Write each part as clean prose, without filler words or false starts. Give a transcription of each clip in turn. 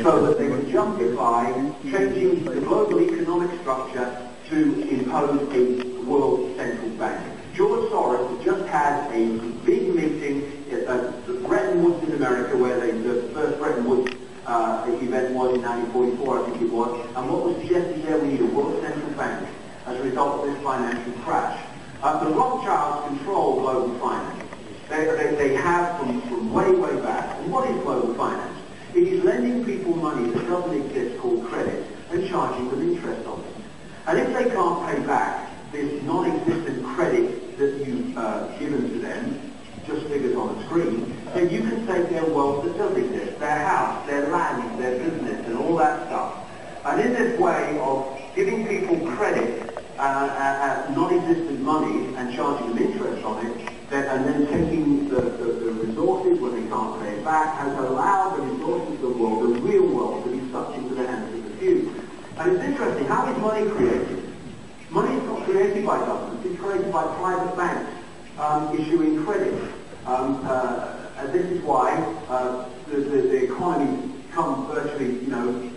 so that they can justify changing the global economic structure to impose a world central bank. George Soros just had a big meeting at Bretton Woods in America, where the first Bretton Woods event was in 1944, I think it was, and what was suggested there, we need a world central bank as a result of this financial crash. The Rothschilds control global finance. They have from way, way back. And what is global finance? It is lending people money that doesn't exist called credit and charging them interest on it. And if they can't pay back this non-existent credit that you've given to them, just figures on a screen, then you can take their wealth that does exist, their house, their land, their business, and all that stuff. And in this way of giving people credit, non-existent money, and charging them interest on it, and then taking the resources when they can't pay it back, has allowed the resources of the world, the real world, to be sucked into the hands of the few. And it's interesting, how is money created? Money is not created by governments, it's created by private banks issuing credit. And this is why the economy comes virtually,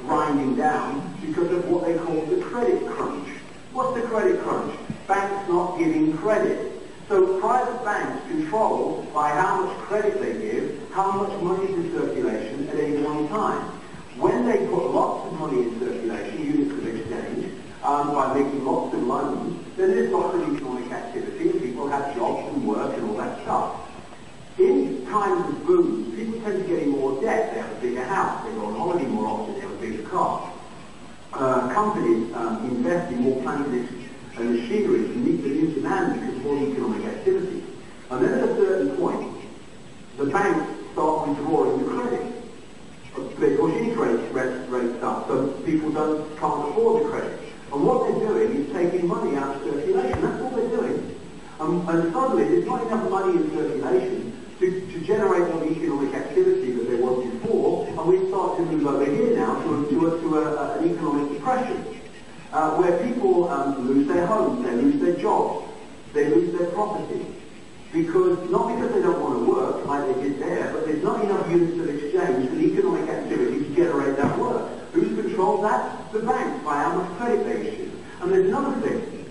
grinding down because of what they call the credit crunch. What's the credit crunch? Banks not giving credit. So private banks control by how much credit they give, how much money is in circulation at any one time. When they put lots of money in circulation, units of exchange, by making lots of loans, then there's lots of economic activity and people have jobs and work and all that stuff. In times of boom, people tend to get in more debt. They have a bigger house, they go on holiday more often, they have a bigger car. Companies invest in more plant and machinery to meet the new demand because of all the economic activity. And then at a certain point, the banks start withdrawing the credit. They push interest rates up so people can't afford the credit. And what they're doing is taking money out of circulation. That's all they're doing. And suddenly there's not enough money in circulation to generate all the economic activity that there was before, and we start to move over here now to an economic depression, where people lose their homes, they lose their jobs, they lose their property, not because they don't want to work like they did there, but there's not enough units of exchange for the economic activity to generate that work. Who's controlled that? The banks, by how much credit they issue. And there's another thing.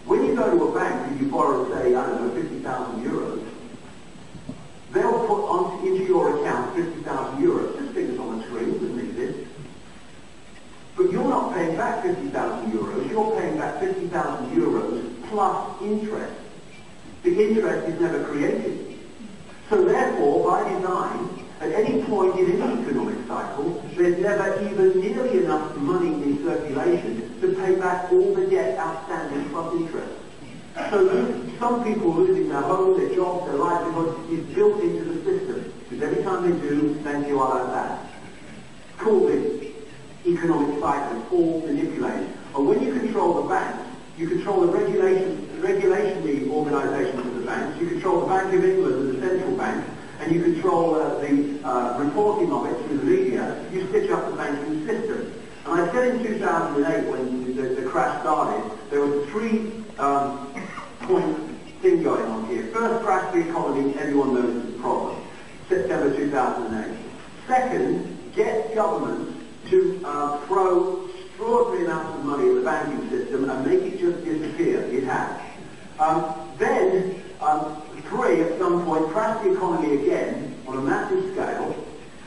When you go to a bank and you borrow, say, 50,000 euros, they'll put into your account 50,000 euros. Just figures on the screen, doesn't exist. But you're not paying back 50,000 euros. You're paying back 50,000 euros plus interest. The interest is never created. So therefore, by design, at any point in any economic cycle, there's never even nearly enough money in circulation to pay back all the debt outstanding plus interest. So some people losing their home, their jobs, their livelihood is built into the system. Because every time they do, thank you, I like that. Call this economic cycle, all manipulated. And when you control the banks, you control the regulatory organisations of the banks, you control the Bank of England and the central bank, and you control the reporting of it through the media, you stitch up the banking system. And I said in 2008, when the crash started, there was a three-point thing going on here. First, crash the economy, everyone knows it's a problem. September 2008. Second, get governments to throw extraordinary amounts of money at the banking system and make it just disappear. It has. Then, three, at some point, crash the economy again on a massive scale,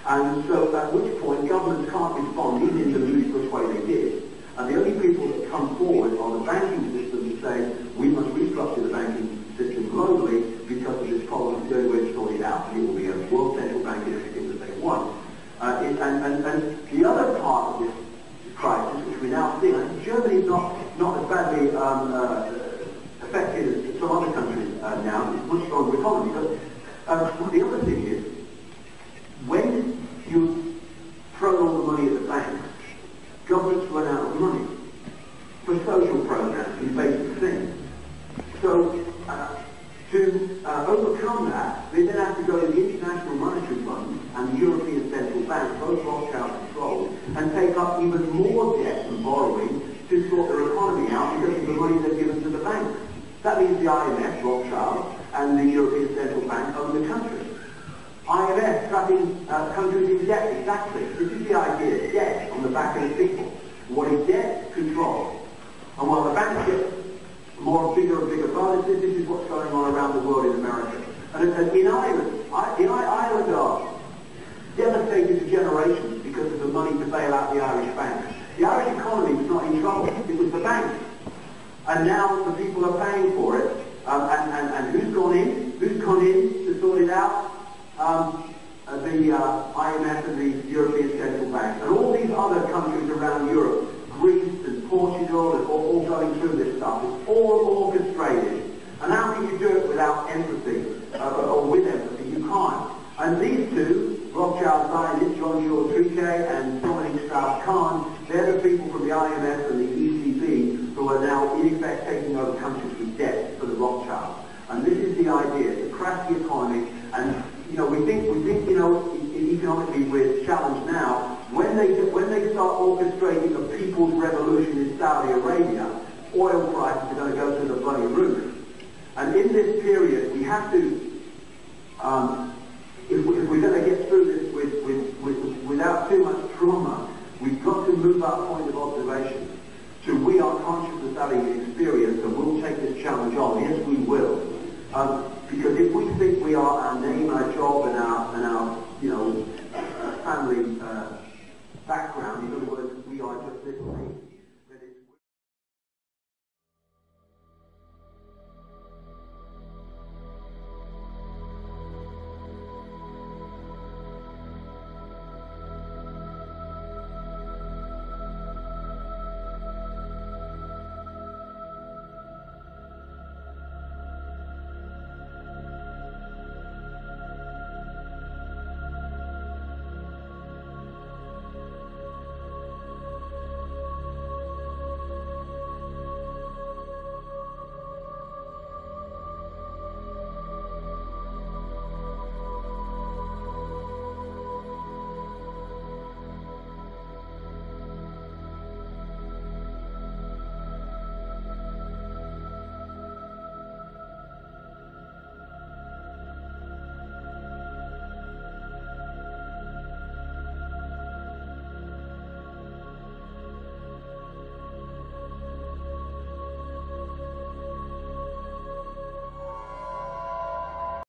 and so at which point governments can't respond even in the loose which way they did. And the only people that come forward are the banking system to say, we must restructure the banking system globally because of this problem. It's the only way to sort it out, and it will be a world central bank and everything that they want. And the other part of this crisis, which we now see, I think Germany is not as badly affected as some other countries now. It's a much stronger economy. But the other thing is, when you throw all the money at the banks, governments run out of money for social programs and basic things. So to overcome that, they then have to go to the International Monetary Fund and the European Central Bank, both Rothschild controlled, and take up even more debt and borrowing to sort their economy out because of the money they've given to the banks. That means the IMF, Rothschild, and the European Central Bank own the country. IMF trapping countries in debt, exactly. the back of the people. What is debt? Control. And while the banks get bigger and bigger bonus, this is what's going on around the world in America. And in Ireland, Ireland are devastated to generations because of the money to bail out the Irish banks. The Irish economy was not in trouble, it was the banks. And now the people are paying for it. And who's gone in? Who's gone in to sort it out? The IMF and the European Central Bank. And all these other countries around Europe, Greece and Portugal, are all going through this stuff. It's all orchestrated. And how can you do it without empathy? Or with empathy? You can't. And these two, Rothschild Zionists, John George Icke and Dominic Strauss-Kahn, they're the people from the IMF and the ECB who are now in effect taking over countries with debt for the Rothschilds. And this is the idea, to crash the economy. And we think economically we're challenged now. When they start orchestrating a people's revolution in Saudi Arabia, oil prices are going to go through the bloody roof. And in this period, we have to, if we're going to get through this without too much trauma, we've got to move our point of observation to we are conscious of having experience and we'll take this challenge on. Yes, we will. Because if we think we are our name, our job, and our family background, in other words, we are just this thing.